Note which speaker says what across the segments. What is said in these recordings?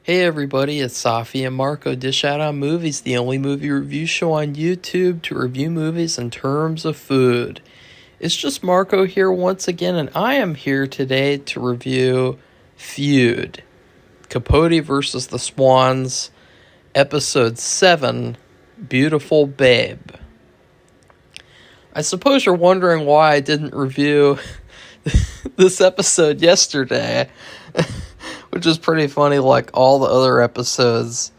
Speaker 1: Hey everybody, it's Safi and Marco Dish Out on Movies, the only movie review show on YouTube to review movies in terms of food. It's just Marco here once again, and I am here today to review Feud, Capote versus the Swans, Episode 7, Beautiful Babe. I suppose you're wondering why I didn't review this episode yesterday. Which is pretty funny, like all the other episodes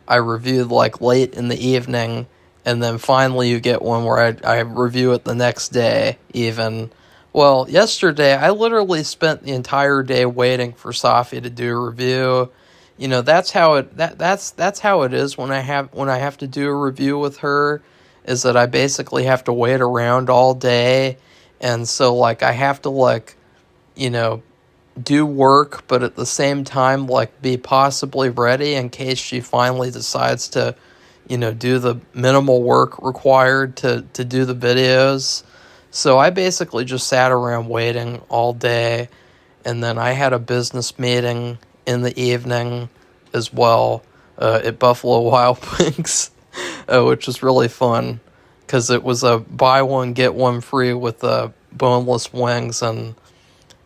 Speaker 1: I reviewed like late in the evening, and then finally you get one where I review it the next day even. Well, yesterday I literally spent the entire day waiting for Safi to do a review. You know, that's how it is when I have to do a review with her, is that I basically have to wait around all day, and so like I have to do work, but at the same time, like, be possibly ready in case she finally decides to, do the minimal work required to do the videos. So I basically just sat around waiting all day, and then I had a business meeting in the evening as well at Buffalo Wild Wings, which was really fun, because it was a buy one, get one free with boneless wings, and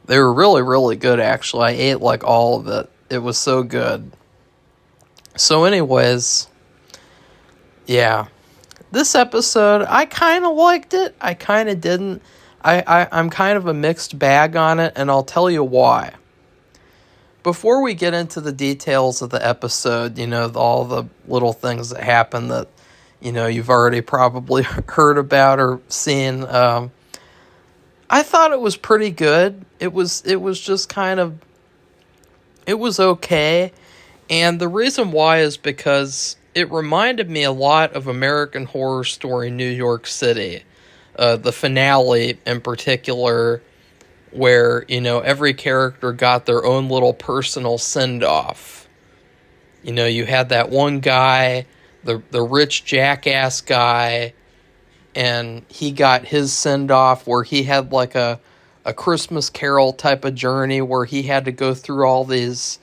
Speaker 1: they were really, really good, actually. I ate, like, all of it. It was so good. So anyways, yeah. This episode, I kind of liked it. I kind of didn't. I'm kind of a mixed bag on it, and I'll tell you why. Before we get into the details of the episode, all the little things that happen that, you've already probably heard about or seen, I thought it was pretty good. It was just kind of, it was okay. And the reason why is because it reminded me a lot of American Horror Story New York City. The finale in particular, where, every character got their own little personal send-off. You had that one guy, the rich jackass guy, and he got his send-off where he had like a Christmas Carol type of journey where he had to go through all these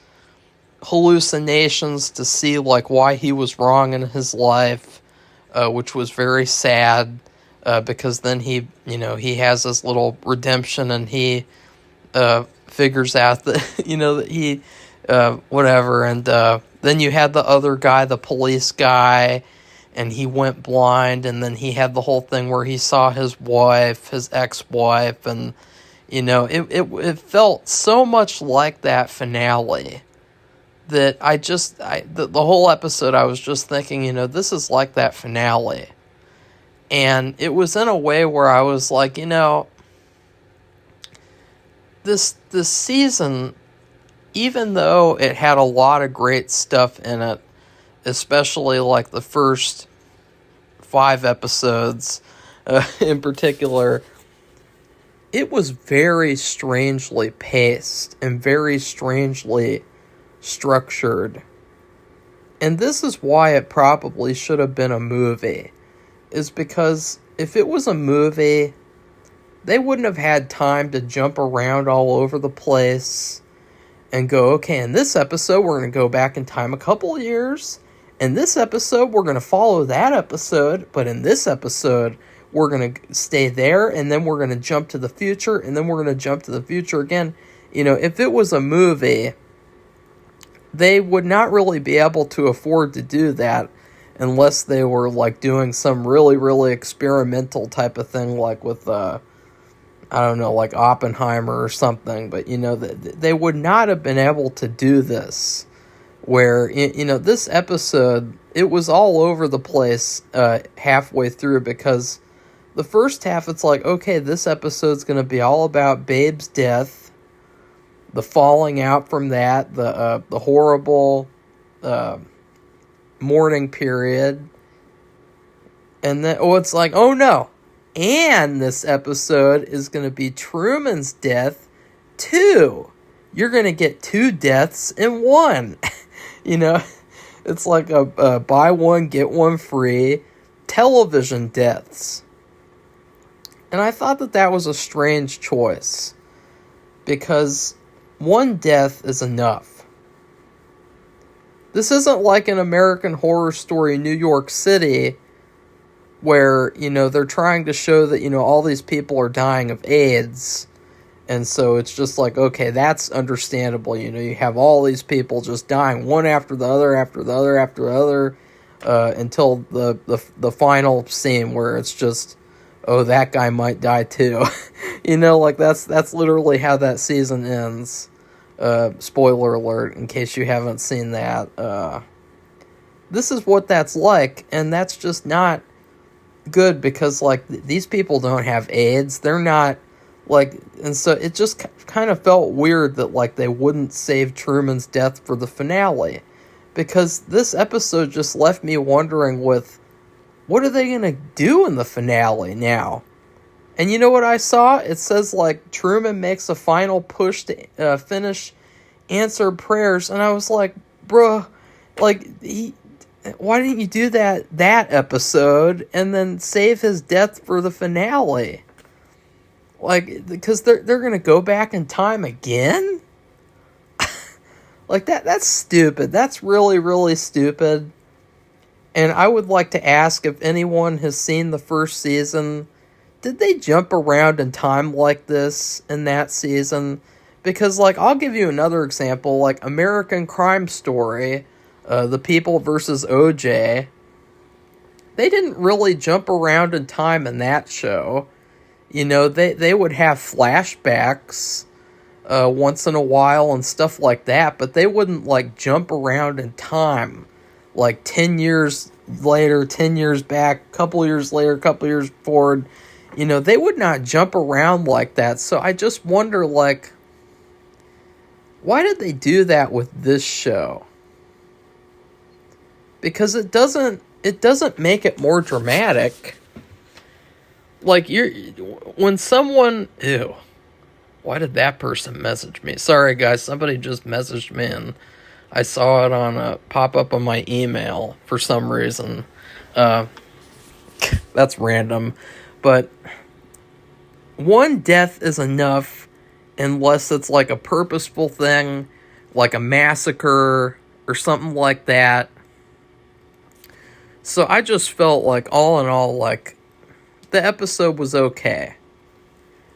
Speaker 1: hallucinations to see like why he was wrong in his life, which was very sad, because then he has this little redemption, and he figures out that, that he, whatever, and then you had the other guy, the police guy, and he went blind, and then he had the whole thing where he saw his wife, his ex-wife, and, it felt so much like that finale that the whole episode I was just thinking, this is like that finale. And it was in a way where I was like, this season, even though it had a lot of great stuff in it, especially like the first 5 episodes in particular, it was very strangely paced and very strangely structured. And this is why it probably should have been a movie, is because if it was a movie, they wouldn't have had time to jump around all over the place and go, okay, in this episode, we're going to go back in time a couple of years. In this episode, we're going to follow that episode, but in this episode, we're going to stay there, and then we're going to jump to the future, and then we're going to jump to the future again. If it was a movie, they would not really be able to afford to do that unless they were, like, doing some really, really experimental type of thing, like with, I don't know, like Oppenheimer or something, but, they would not have been able to do this. Where, this episode, it was all over the place halfway through, because the first half, it's like, okay, this episode's going to be all about Babe's death, the falling out from that, the horrible mourning period, and then, it's like, oh no, and this episode is going to be Truman's death, too. You're going to get 2 deaths in one. It's like a buy one, get one free television deaths. And I thought that was a strange choice, because one death is enough. This isn't like an American Horror Story New York City where, they're trying to show that, all these people are dying of AIDS. And so it's just like, okay, that's understandable. You have all these people just dying one after the other, after the other, after the other, until the final scene where it's just, oh, that guy might die too. That's literally how that season ends. Spoiler alert, in case you haven't seen that. This is what that's like, and that's just not good because, these people don't have AIDS. They're not, and so it just kind of felt weird that, they wouldn't save Truman's death for the finale. Because this episode just left me wondering what are they going to do in the finale now? And you know what I saw? It says, Truman makes a final push to finish answered prayers. And I was like, bruh, why didn't you do that episode and then save his death for the finale? Because they're going to go back in time again? That's stupid. That's really, really stupid. And I would like to ask if anyone has seen the first season, did they jump around in time like this in that season? Because, I'll give you another example, American Crime Story, The People versus OJ. They didn't really jump around in time in that show. They would have flashbacks once in a while and stuff like that, but they wouldn't, jump around in time. 10 years later, 10 years back, couple years later, couple years forward. They would not jump around like that. So I just wonder, why did they do that with this show? Because it doesn't make it more dramatic. When someone, ew, why did that person message me? Sorry guys, somebody just messaged me and I saw it on a pop-up on my email for some reason. That's random. But one death is enough unless it's a purposeful thing, like a massacre or something like that. So I just felt all in all, the episode was okay.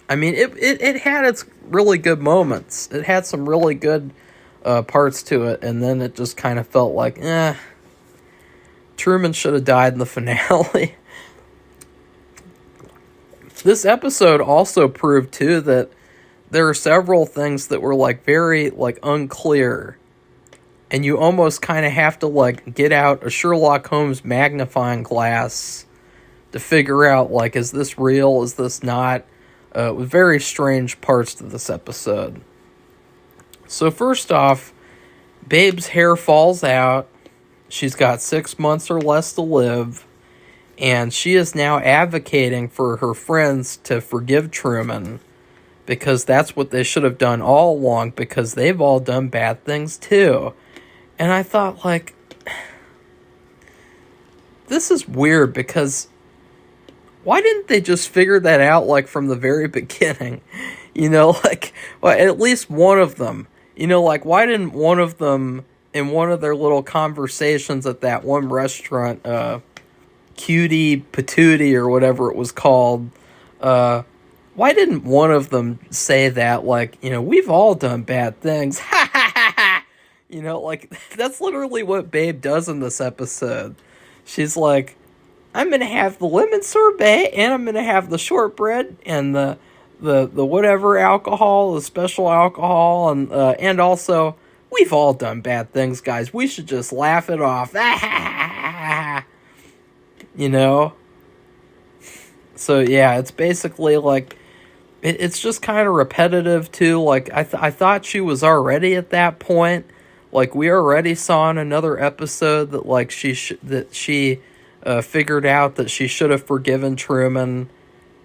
Speaker 1: I mean, it had its really good moments. It had some really good parts to it, and then it just kind of felt Truman should have died in the finale. This episode also proved, too, that there are several things that were, very, unclear. And you almost kind of have to, get out a Sherlock Holmes magnifying glass to figure out, is this real, is this not? With very strange parts to this episode. So first off, Babe's hair falls out. She's got 6 months or less to live. And she is now advocating for her friends to forgive Truman. Because that's what they should have done all along. Because they've all done bad things too. And I thought, this is weird because why didn't they just figure that out, from the very beginning? Well, at least one of them. Why didn't one of them, in one of their little conversations at that one restaurant, Cutie Patootie or whatever it was called, why didn't one of them say that, we've all done bad things, ha ha ha ha, that's literally what Babe does in this episode. She's like, I'm going to have the lemon sorbet, and I'm going to have the shortbread, and the whatever alcohol, the special alcohol, and also, we've all done bad things, guys. We should just laugh it off. So, yeah, it's basically, it's just kind of repetitive, too. I thought she was already at that point. We already saw in another episode that she figured out that she should have forgiven Truman,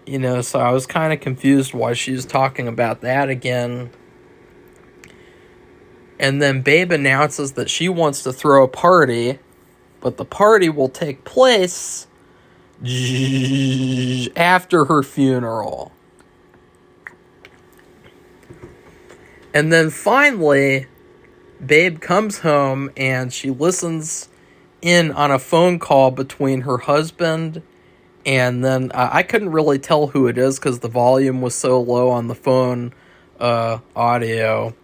Speaker 1: so I was kind of confused why she was talking about that again. And then Babe announces that she wants to throw a party, but the party will take place after her funeral. And then finally, Babe comes home and she listens in on a phone call between her husband and then I couldn't really tell who it is because the volume was so low on the phone audio.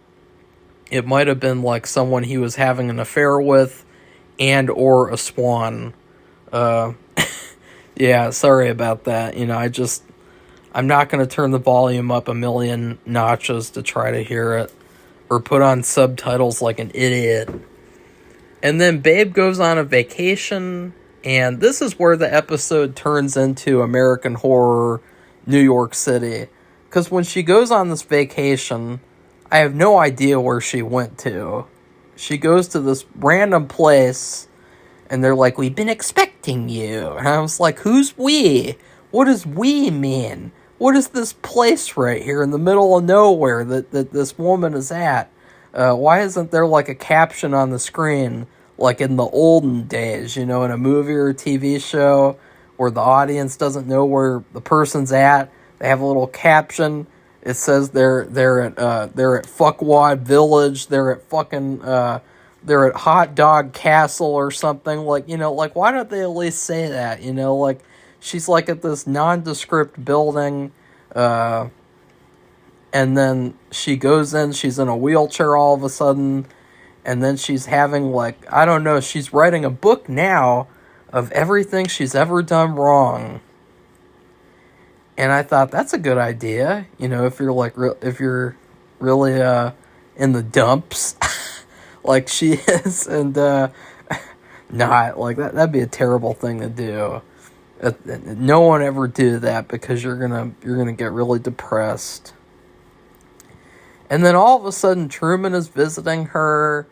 Speaker 1: It might have been like someone he was having an affair with and or a swan. Uh, yeah, sorry about that. I'm not going to turn the volume up a million notches to try to hear it or put on subtitles like an idiot. And then Babe goes on a vacation, and this is where the episode turns into American Horror New York City. Because when she goes on this vacation, I have no idea where she went to. She goes to this random place, and they're like, we've been expecting you. And I was like, who's we? What does we mean? What is this place right here in the middle of nowhere that this woman is at? Why isn't there like a caption on the screen like in the olden days, in a movie or a TV show where the audience doesn't know where the person's at? They have a little caption. It says they're at Fuckwad Village. They're at Hot Dog Castle or something. Like why don't they at least say that? Like she's like at this nondescript building, and then she goes in. She's in a wheelchair all of a sudden, and then she's having I don't know. She's writing a book now of everything she's ever done wrong. And I thought that's a good idea, if you're if you're really in the dumps, like she is, and not like that. That'd be a terrible thing to do. No one ever do that because you're gonna get really depressed. And then all of a sudden, Truman is visiting her,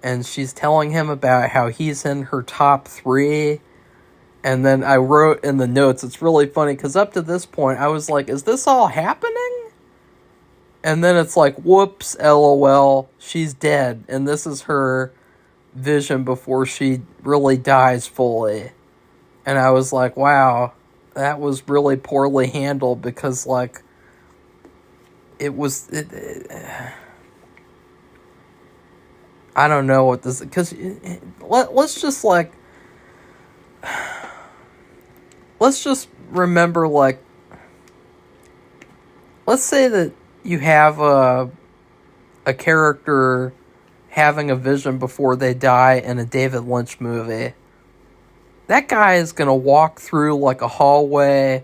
Speaker 1: and she's telling him about how he's in her top 3. And then I wrote in the notes, it's really funny, because up to this point, I was like, is this all happening? And then it's like, whoops, LOL, she's dead. And this is her vision before she really dies fully. And I was like, wow, that was really poorly handled, because, I don't know what this, because let's just remember, let's say that you have a character having a vision before they die in a David Lynch movie. That guy is going to walk through, a hallway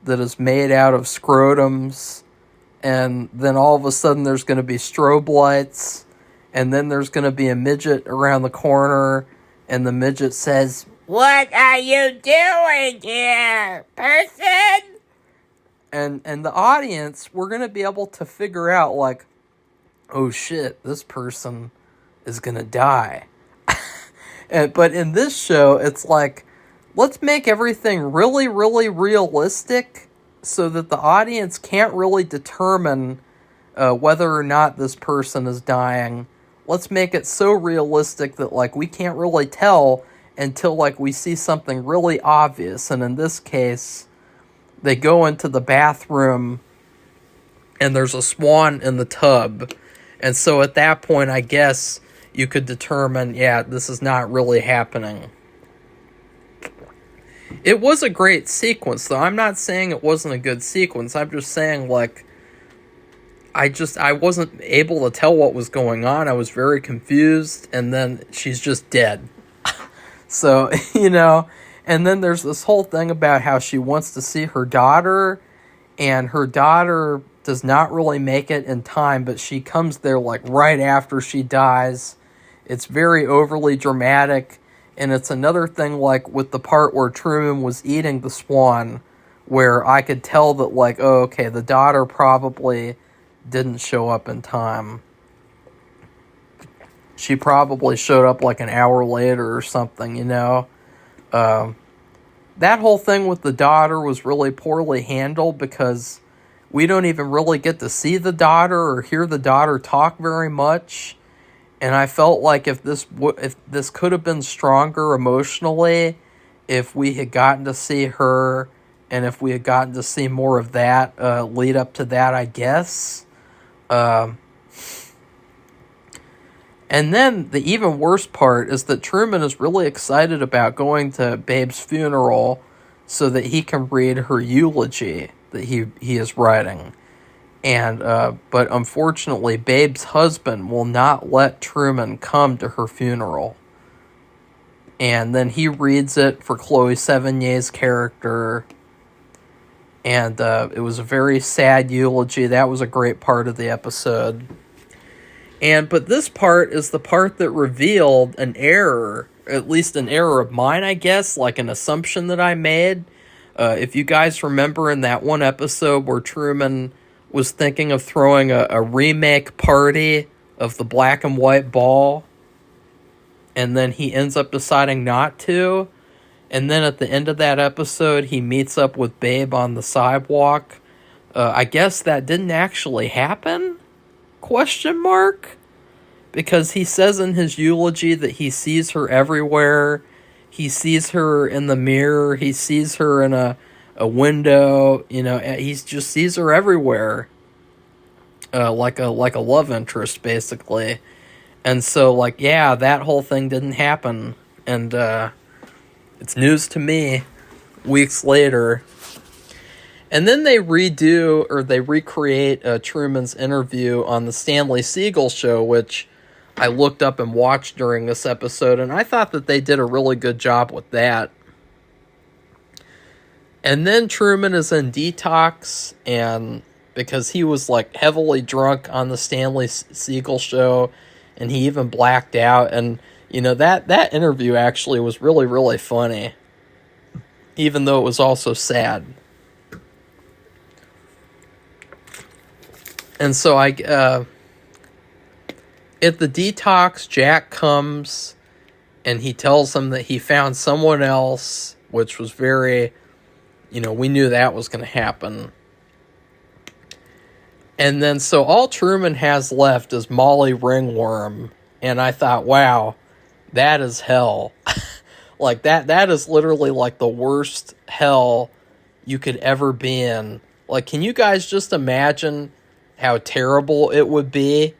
Speaker 1: that is made out of scrotums, and then all of a sudden there's going to be strobe lights, and then there's going to be a midget around the corner, and the midget says, "What are you doing here, person?" And the audience, we're going to be able to figure out, oh shit, this person is going to die. But in this show, it's let's make everything really, really realistic so that the audience can't really determine whether or not this person is dying. Let's make it so realistic that, we can't really tell until, we see something really obvious. And in this case, they go into the bathroom and there's a swan in the tub. And so at that point, I guess you could determine, yeah, this is not really happening. It was a great sequence, though. I'm not saying it wasn't a good sequence. I'm just saying, I wasn't able to tell what was going on. I was very confused, and then she's just dead. So, and then there's this whole thing about how she wants to see her daughter, and her daughter does not really make it in time, but she comes there, right after she dies. It's very overly dramatic, and it's another thing, with the part where Truman was eating the swan, where I could tell that, oh, okay, the daughter probably didn't show up in time. She probably showed up an hour later or something, That whole thing with the daughter was really poorly handled because we don't even really get to see the daughter or hear the daughter talk very much. And I felt like if this could have been stronger emotionally, if we had gotten to see her and if we had gotten to see more of that lead up to that, I guess. And then the even worse part is that Truman is really excited about going to Babe's funeral so that he can read her eulogy that he is writing. And but unfortunately, Babe's husband will not let Truman come to her funeral. And then he reads it for Chloe Sevigny's character. And it was a very sad eulogy. That was a great part of the episode. But this part is the part that revealed an error, at least an error of mine, I guess, like an assumption that I made. If you guys remember in that one episode where Truman was thinking of throwing a remake party of the black and white ball, and then he ends up deciding not to, and then at the end of that episode, he meets up with Babe on the sidewalk. I guess that didn't actually happen? Question mark? Because he says in his eulogy that he sees her everywhere. He sees her in the mirror. He sees her in a window. You know, he just sees her everywhere. Like a love interest, basically. And so, like, yeah, that whole thing didn't happen. And it's news to me weeks later. And then they recreate Truman's interview on the Stanley Siegel show, which I looked up and watched during this episode, and I thought that they did a really good job with that. And then Truman is in detox, and because he was like heavily drunk on the Stanley Siegel show, and he even blacked out, and you know, that interview actually was really, really funny, even though it was also sad. And so at the detox, Jack comes and he tells him that he found someone else, which was very, you know, we knew that was going to happen. And then so all Truman has left is Molly Ringworm. And I thought, wow, that is hell. Like that is literally like the worst hell you could ever be in. Like, can you guys just imagine how terrible it would be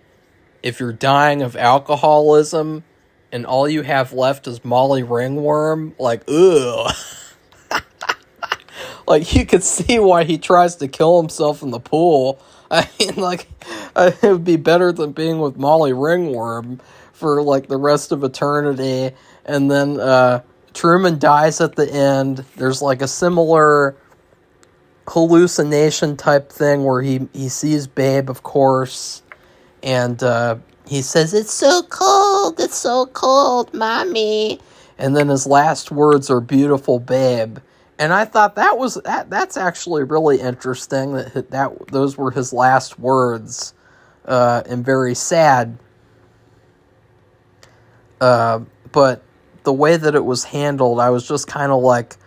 Speaker 1: if you're dying of alcoholism and all you have left is Molly Ringworm? Like, ugh. Like, you could see why he tries to kill himself in the pool. I mean, like, it would be better than being with Molly Ringworm for, like, the rest of eternity. And then Truman dies at the end. There's, like, a similar hallucination type thing where he sees Babe, of course, and he says, it's so cold, Mommy. And then his last words are beautiful, Babe. And I thought that's actually really interesting that those were his last words, and very sad. But the way that it was handled, I was just kind of like,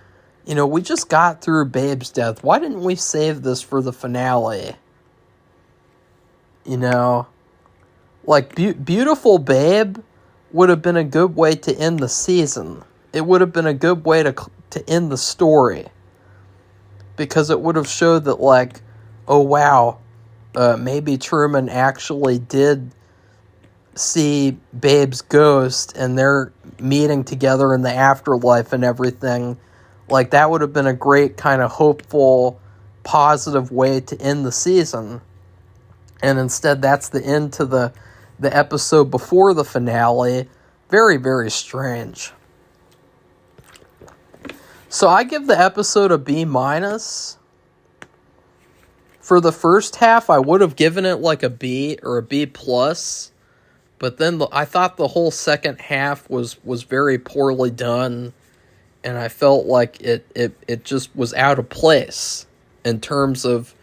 Speaker 1: you know, we just got through Babe's death. Why didn't we save this for the finale? You know, like beautiful Babe would have been a good way to end the season. It would have been a good way to end the story, because it would have showed that, like, oh wow, maybe Truman actually did see Babe's ghost and they're meeting together in the afterlife and everything. Like, that would have been a great kind of hopeful, positive way to end the season. And instead, that's the end to the episode before the finale. Very, very strange. So I give the episode a B-. For the first half, I would have given it like a B or a B+. But then I thought the whole second half was very poorly done. And I felt like it just was out of place in terms of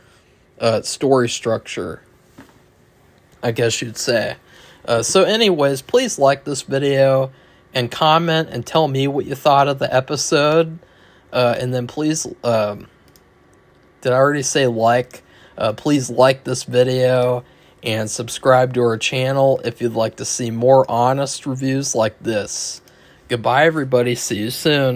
Speaker 1: story structure, I guess you'd say. So anyways, please like this video and comment and tell me what you thought of the episode. And then please, did I already say like? Please like this video and subscribe to our channel if you'd like to see more honest reviews like this. Goodbye, everybody. See you soon.